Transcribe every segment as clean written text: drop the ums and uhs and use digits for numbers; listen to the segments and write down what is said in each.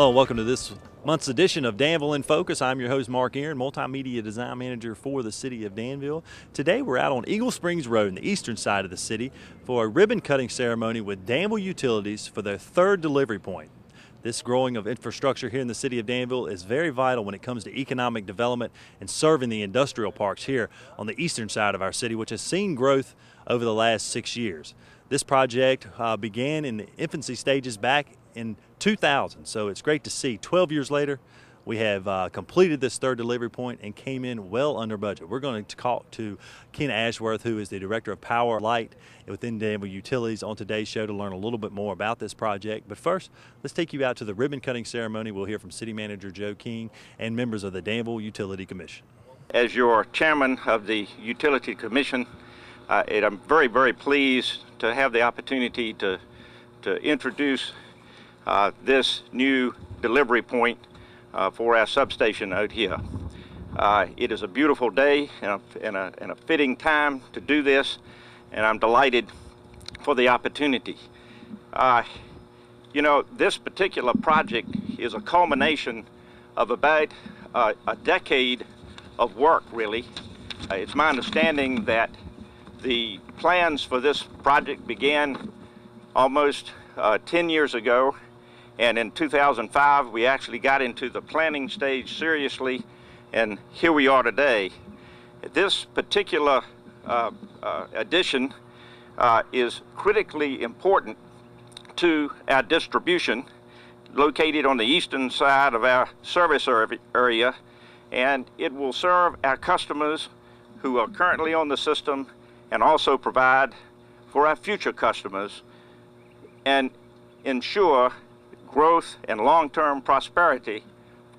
Hello and welcome to this month's edition of Danville in Focus. I'm your host, Mark Aaron, Multimedia Design Manager for the City of Danville. Today we're out on Eagle Springs Road in the eastern side of the city for a ribbon cutting ceremony with Danville Utilities for their third delivery point. This growing of infrastructure here in the city of Danville is very vital when it comes to economic development and serving the industrial parks here on the eastern side of our city, which has seen growth over the last 6 years. This project began in the infancy stages back in 2000, so it's great to see 12 years later we have completed this third delivery point and came in well under budget. We're going to talk to Ken Ashworth, who is the Director of Power Light within Danville Utilities, on today's show to learn a little bit more about this project. But first, let's take you out to the ribbon cutting ceremony. We'll hear from City Manager Joe King and members of the Danville Utility Commission. As your chairman of the Utility Commission, I'm very, very pleased to have the opportunity to introduce this new delivery point for our substation out here. It is a beautiful day and a fitting time to do this, and I'm delighted for the opportunity. You know, this particular project is a culmination of about a decade of work, really. It's my understanding that the plans for this project began almost 10 years ago, and in 2005 we actually got into the planning stage seriously, and here we are today. This particular addition is critically important to our distribution, located on the eastern side of our service area, and it will serve our customers who are currently on the system and also provide for our future customers and ensure growth and long-term prosperity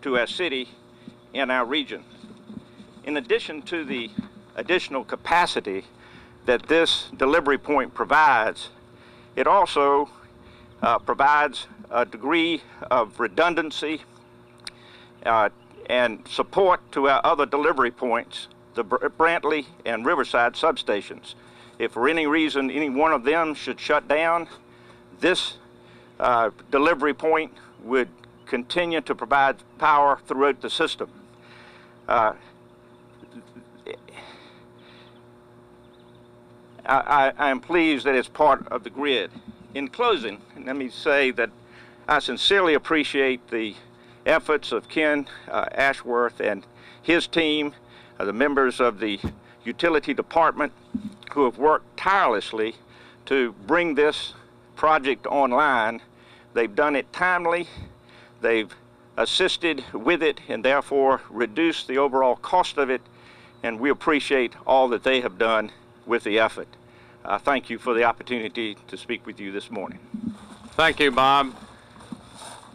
to our city and our region. In addition to the additional capacity that this delivery point provides, it also provides a degree of redundancy and support to our other delivery points, the Brantley and Riverside substations. If for any reason any one of them should shut down, this delivery point would continue to provide power throughout the system. I am pleased that it's part of the grid. In closing, let me say that I sincerely appreciate the efforts of Ken Ashworth and his team, the members of the utility department who have worked tirelessly to bring this project online. They've done it timely, they've assisted with it and therefore reduced the overall cost of it, and we appreciate all that they have done with the effort. Thank you for the opportunity to speak with you this morning. Thank you, Bob.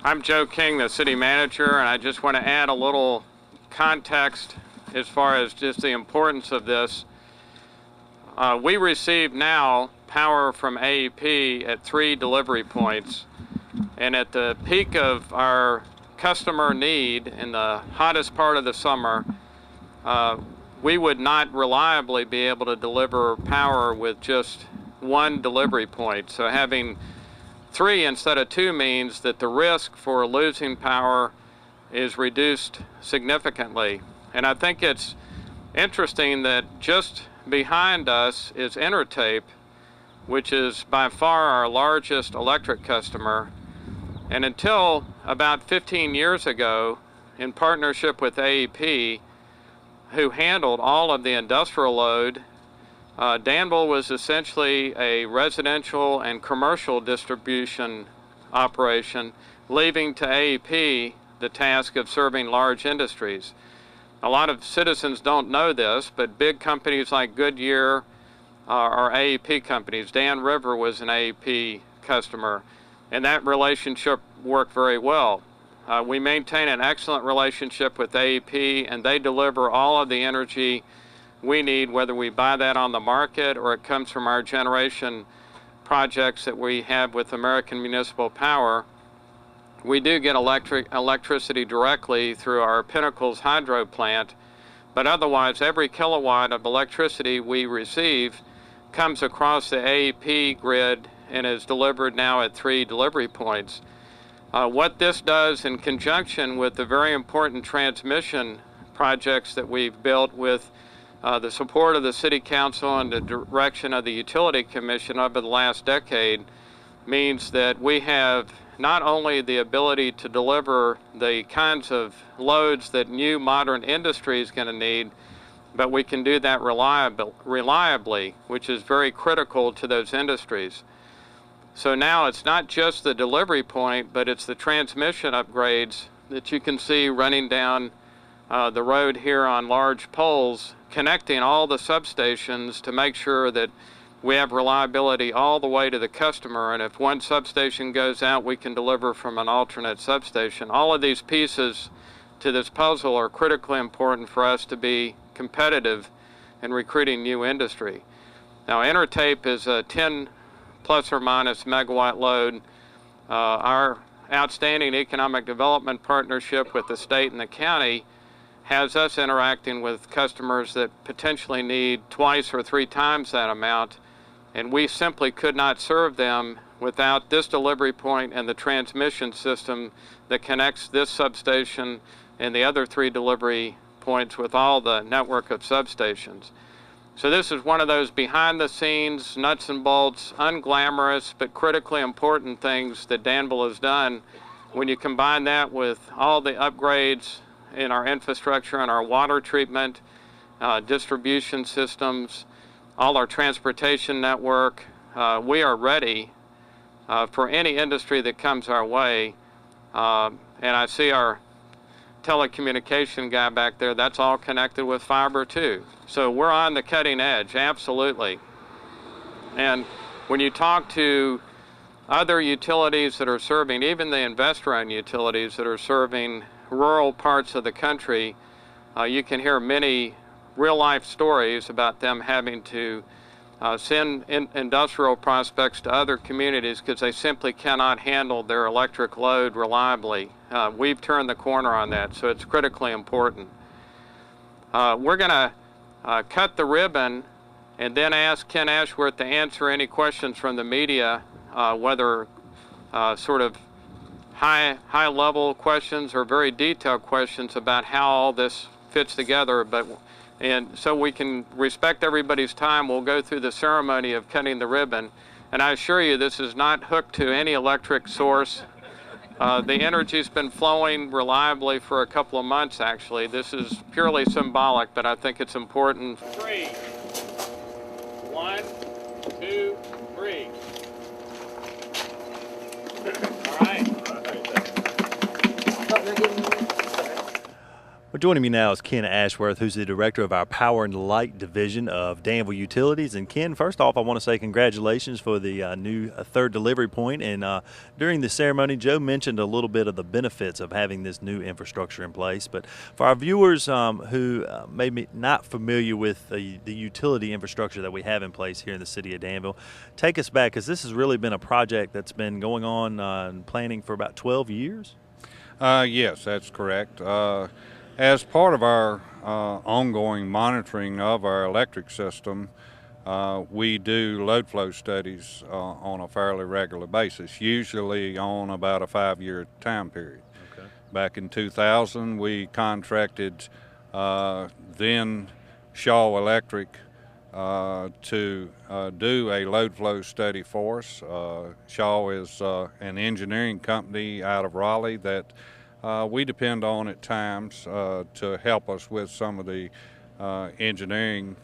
I'm Joe King, the city manager, and I just want to add a little context as far as just the importance of this. We receive now power from AEP at 3 delivery points, and at the peak of our customer need in the hottest part of the summer, we would not reliably be able to deliver power with just 1 delivery point. So having 3 instead of 2 means that the risk for losing power is reduced significantly. And I think it's interesting that just behind us is Intertape, which is by far our largest electric customer. And until about 15 years ago, in partnership with AEP, who handled all of the industrial load, Danville was essentially a residential and commercial distribution operation, leaving to AEP the task of serving large industries. A lot of citizens don't know this, but big companies like Goodyear are AEP companies. Dan River was an AEP customer, and that relationship worked very well. We maintain an excellent relationship with AEP, and they deliver all of the energy we need, whether we buy that on the market or it comes from our generation projects that we have with American Municipal Power. We do get electricity directly through our Pinnacles hydro plant, but otherwise every kilowatt of electricity we receive comes across the AEP grid and is delivered now at 3 delivery points. What this does in conjunction with the very important transmission projects that we've built with the support of the City Council and the direction of the Utility Commission over the last decade means that we have not only the ability to deliver the kinds of loads that new modern industry is going to need, but we can do that reliably, which is very critical to those industries. So now it's not just the delivery point, but it's the transmission upgrades that you can see running down the road here on large poles, connecting all the substations to make sure that we have reliability all the way to the customer. And if one substation goes out, we can deliver from an alternate substation. All of these pieces to this puzzle are critically important for us to be competitive in recruiting new industry. Now, Intertape is a 10 plus or minus megawatt load. Our outstanding economic development partnership with the state and the county has us interacting with customers that potentially need twice or three times that amount, and we simply could not serve them without this delivery point and the transmission system that connects this substation and the other three delivery points with all the network of substations. So this is one of those behind the scenes, nuts and bolts, unglamorous but critically important things that Danville has done. When you combine that with all the upgrades in our infrastructure and our water treatment, distribution systems, all our transportation network, we are ready for any industry that comes our way. And I see our telecommunication guy back there, that's all connected with fiber too. So we're on the cutting edge, absolutely. And when you talk to other utilities that are serving, even the investor-owned utilities that are serving rural parts of the country, you can hear many real-life stories about them having to send industrial prospects to other communities because they simply cannot handle their electric load reliably. We've turned the corner on that, so it's critically important. We're going to cut the ribbon and then ask Ken Ashworth to answer any questions from the media, whether sort of high-level questions or very detailed questions about how all this fits together. And so we can respect everybody's time, we'll go through the ceremony of cutting the ribbon. And I assure you, this is not hooked to any electric source. The energy's been flowing reliably for a couple of months, actually. This is purely symbolic, but I think it's important. 3. 1, 2, 3. All right. Well, joining me now is Ken Ashworth, who's the director of our Power and Light division of Danville Utilities. And Ken, first off, I want to say congratulations for the new third delivery point. And during the ceremony, Joe mentioned a little bit of the benefits of having this new infrastructure in place. But for our viewers who may be not familiar with the utility infrastructure that we have in place here in the city of Danville, take us back, because this has really been a project that's been going on and planning for about 12 years. Yes, that's correct. As part of our ongoing monitoring of our electric system, we do load flow studies on a fairly regular basis, usually on about a 5-year time period. Okay. Back in 2000, we contracted then Shaw Electric to do a load flow study for us. Shaw is an engineering company out of Raleigh that we depend on at times to help us with some of the engineering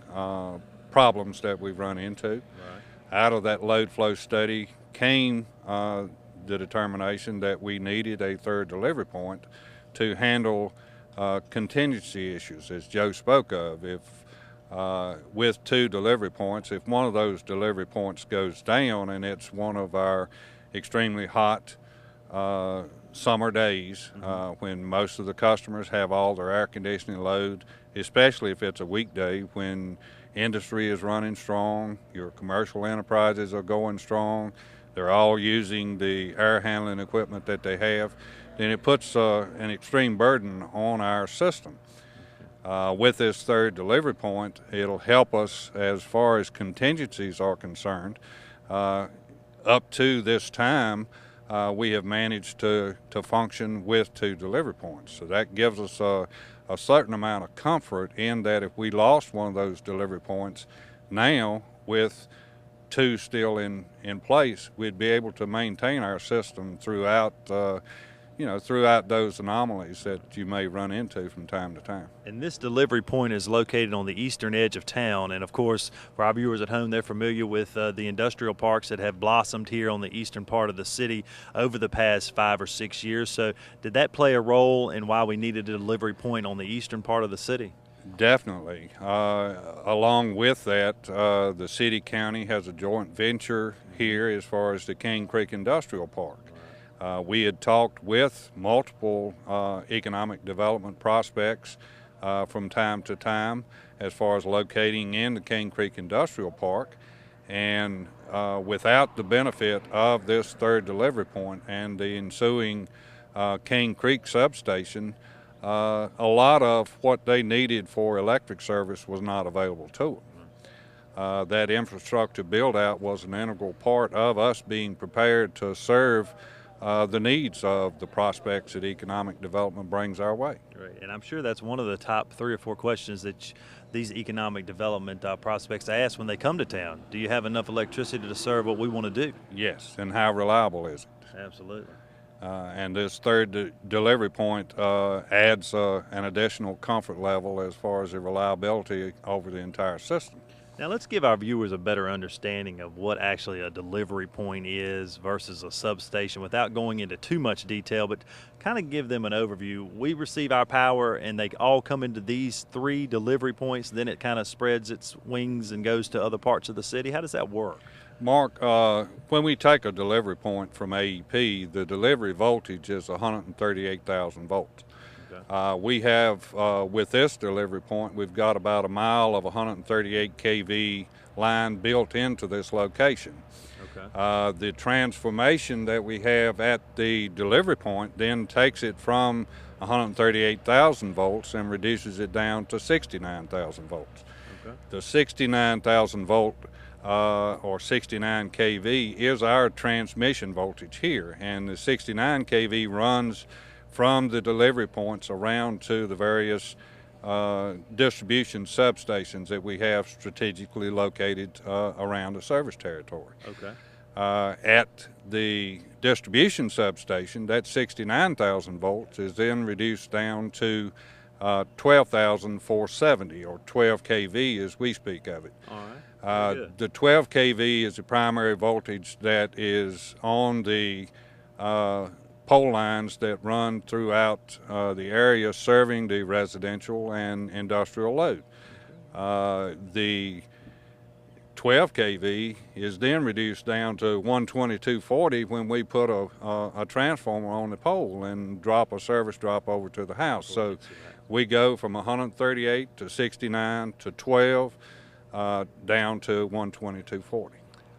problems that we've run into. Right. Out of that load flow study came the determination that we needed a third delivery point to handle contingency issues, as Joe spoke of. If with 2 delivery points, if one of those delivery points goes down and it's one of our extremely hot summer days when most of the customers have all their air conditioning load, especially if it's a weekday when industry is running strong, your commercial enterprises are going strong, they're all using the air handling equipment that they have, then it puts an extreme burden on our system. With this third delivery point, it'll help us as far as contingencies are concerned. Up to this time, we have managed to function with 2 delivery points. So that gives us a certain amount of comfort in that if we lost one of those delivery points, now with 2 still in place, we'd be able to maintain our system throughout throughout those anomalies that you may run into from time to time. And this delivery point is located on the eastern edge of town. And of course, for our viewers at home, they're familiar with the industrial parks that have blossomed here on the eastern part of the city over the past 5 or 6 years. So did that play a role in why we needed a delivery point on the eastern part of the city? Definitely. Along with that, the city county has a joint venture here as far as the King Creek Industrial Park. We had talked with multiple economic development prospects from time to time as far as locating in the King Creek Industrial Park, and without the benefit of this 3rd delivery point and the ensuing King Creek substation, a lot of what they needed for electric service was not available to them. That infrastructure build out was an integral part of us being prepared to serve the needs of the prospects that economic development brings our way. Right, and I'm sure that's one of the top 3 or 4 questions that these economic development prospects ask when they come to town. Do you have enough electricity to serve what we want to do? Yes, and how reliable is it? Absolutely. And this 3rd delivery point adds an additional comfort level as far as the reliability over the entire system. Now let's give our viewers a better understanding of what actually a delivery point is versus a substation without going into too much detail, but kind of give them an overview. We receive our power and they all come into these 3 delivery points, then it kind of spreads its wings and goes to other parts of the city. How does that work? Mark, when we take a delivery point from AEP, the delivery voltage is 138,000 volts. We have, with this delivery point, we've got about a mile of 138 kV line built into this location. Okay. The transformation that we have at the delivery point then takes it from 138,000 volts and reduces it down to 69,000 volts. Okay. The 69,000 volt or 69 kV is our transmission voltage here, and the 69 kV runs from the delivery points around to the various distribution substations that we have strategically located around the service territory. Okay. At the distribution substation, that 69,000 volts is then reduced down to 12,470 or 12 kV as we speak of it. All right. The 12 kV is the primary voltage that is on the pole lines that run throughout the area serving the residential and industrial load. The 12 kV is then reduced down to 12240 when we put a transformer on the pole and drop a service drop over to the house. So we go from 138 to 69 to 12 down to 12240.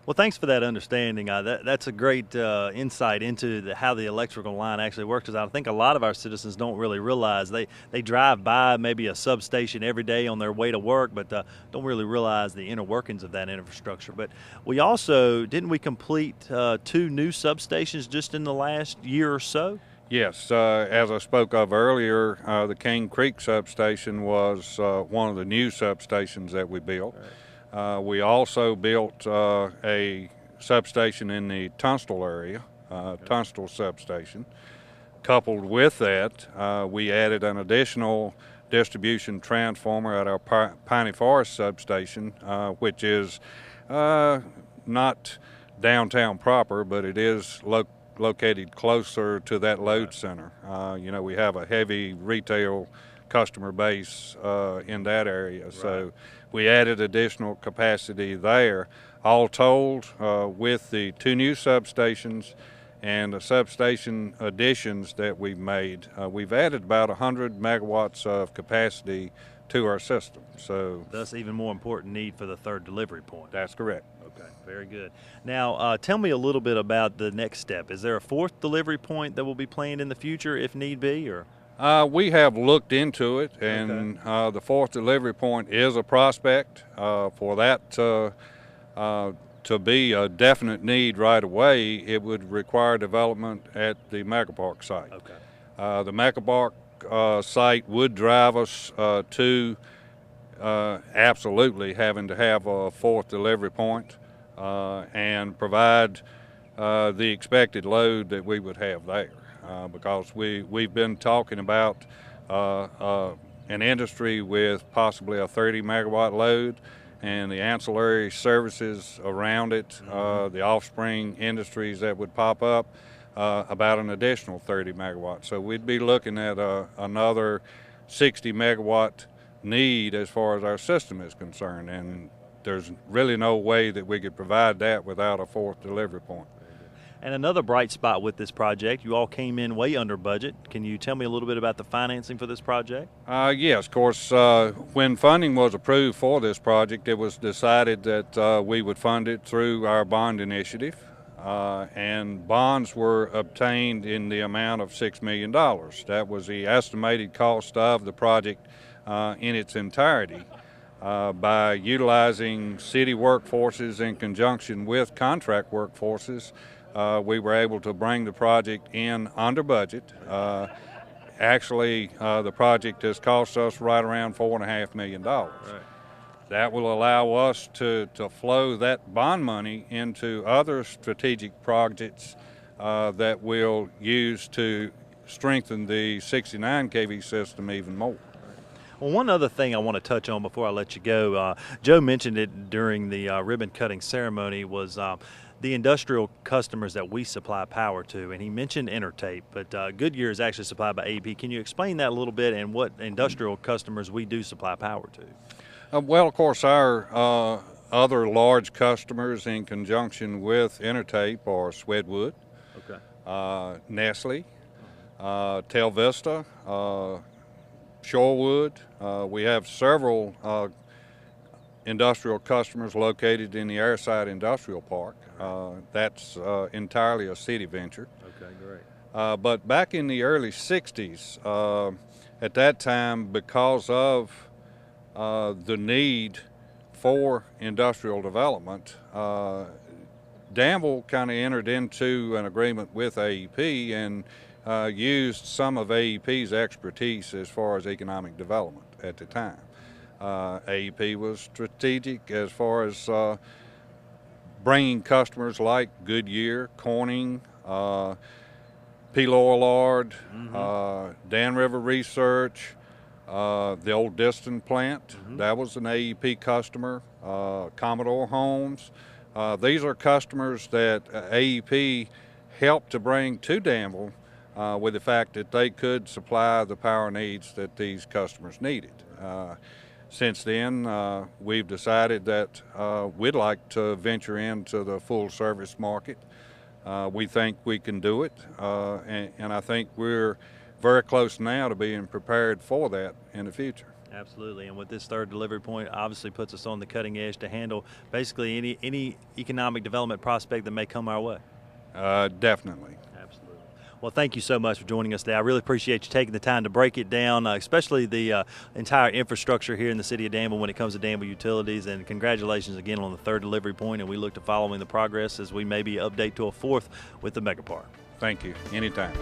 Well, thanks for that understanding. That's a great insight into how the electrical line actually works. Because I think a lot of our citizens don't really realize they drive by maybe a substation every day on their way to work, but don't really realize the inner workings of that infrastructure. But we also, didn't we complete 2 new substations just in the last year or so? Yes, as I spoke of earlier, the King Creek substation was one of the new substations that we built. Right. We also built a substation in the Tunstall area, Tunstall substation. Coupled with that, we added an additional distribution transformer at our Piney Forest substation, which is not downtown proper, but it is located closer to that load center. We have a heavy retail customer base in that area. Right. So we added additional capacity there. All told, with the 2 new substations and the substation additions that we've made, we've added about 100 megawatts of capacity to our system. So that's even more important need for the 3rd delivery point. That's correct. Okay, very good. Now, tell me a little bit about the next step. Is there a 4th delivery point that will be planned in the future if need be, or? We have looked into it, and the 4th delivery point is a prospect. For that to be a definite need right away, it would require development at the Megapark site. Okay. The Megapark site would drive us to absolutely having to have a fourth delivery point and provide the expected load that we would have there, because we've been talking about an industry with possibly a 30 megawatt load, and the ancillary services around it, the offspring industries that would pop up, about an additional 30 megawatts. So we'd be looking at another 60 megawatt need as far as our system is concerned, and there's really no way that we could provide that without a fourth delivery point. And another bright spot with this project, you all came in way under budget. Can you tell me a little bit about the financing for this project? Yes, of course, when funding was approved for this project, it was decided that we would fund it through our bond initiative, and bonds were obtained in the amount of $6 million. That was the estimated cost of the project in its entirety. By utilizing city workforces in conjunction with contract workforces, we were able to bring the project in under budget. Actually, the project has cost us right around $4.5 million. Right. That will allow us to flow that bond money into other strategic projects that we'll use to strengthen the 69 kV system even more. Well, one other thing I want to touch on before I let you go, Joe mentioned it during the ribbon cutting ceremony, was the industrial customers that we supply power to, and he mentioned Intertape, but Goodyear is actually supplied by AEP. Can you explain that a little bit and what industrial customers we do supply power to? Well, of course, our other large customers in conjunction with Intertape are Swedwood, okay, Nestle, Tel Vista, Shorewood. We have several industrial customers located in the Airside Industrial Park. That's entirely a city venture. Okay, great. But back in the early 60s, at that time, because of the need for industrial development, Danville kind of entered into an agreement with AEP and used some of AEP's expertise as far as economic development at the time. AEP was strategic as far as bringing customers like Goodyear, Corning, P. Lorillard, Dan River Research, the old Diston plant, that was an AEP customer, Commodore Homes. These are customers that AEP helped to bring to Danville with the fact that they could supply the power needs that these customers needed. Since then, we've decided that we'd like to venture into the full service market. We think we can do it, and I think we're very close now to being prepared for that in the future. Absolutely, and with this third delivery point, obviously puts us on the cutting edge to handle basically any economic development prospect that may come our way. Definitely. Absolutely. Well, thank you so much for joining us today. I really appreciate you taking the time to break it down, especially the entire infrastructure here in the city of Danville when it comes to Danville utilities. And congratulations again on the third delivery point, and we look to following the progress as we maybe update to a fourth with the Megapark. Thank you. Anytime.